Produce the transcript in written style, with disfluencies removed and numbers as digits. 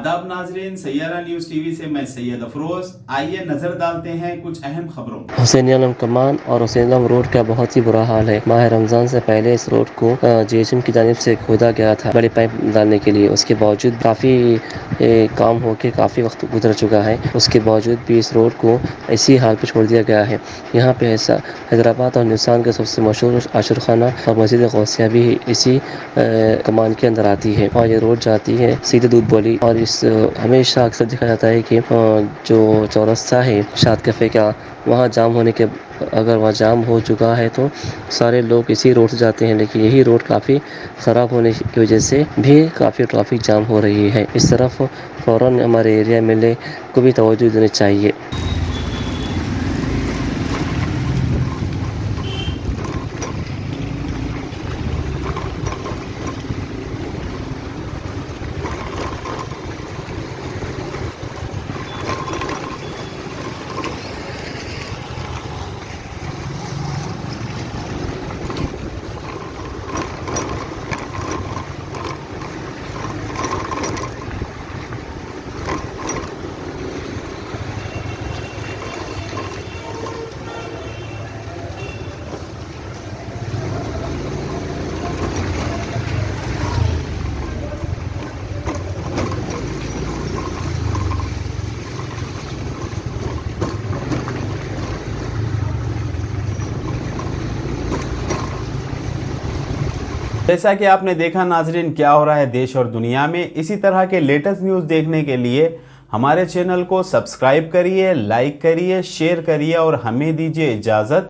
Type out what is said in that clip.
आदाब नाजरीन, Saiyaara news TV से मैं सैयद अफरोज। आइए नजर डालते हैं कुछ अहम खबरों। हुसैनिया कमान और हुसैनिया रोड का बहुत ही बुरा हाल है। माह रमजान से पहले इस रोड को जीएचएम की जानिब से खोदा गया था बड़े पाइप डालने के लिए। उसके बावजूद काफ़ी काम होके काफ़ी वक्त गुजर चुका है, उसके बावजूद भी इस रोड को इसी हाल पर छोड़ दिया गया है। यहाँ पे ऐसा हैदराबाद और हिंदुस्तान का सबसे मशहूर आशुर खाना और मस्जिद गौसिया भी इसी कमान के अंदर आती है और ये रोड जाती है सीधे दूध बोली। और इस हमेशा अक्सर देखा जाता है कि जो चौरस्ता है शाद कैफ़े का, वहाँ जाम होने के अगर वहाँ जाम हो चुका है तो सारे लोग इसी रोड से जाते हैं, लेकिन यही रोड काफ़ी ख़राब होने की वजह से भी काफ़ी ट्रैफिक जाम हो रही है। इस तरफ फ़ौरन हमारे एरिया में को भी तवज्जो देनी चाहिए। जैसा कि आपने देखा नाजरीन, क्या हो रहा है देश और दुनिया में। इसी तरह के लेटेस्ट न्यूज़ देखने के लिए हमारे चैनल को सब्सक्राइब करिए, लाइक करिए, शेयर करिए और हमें दीजिए इजाज़त।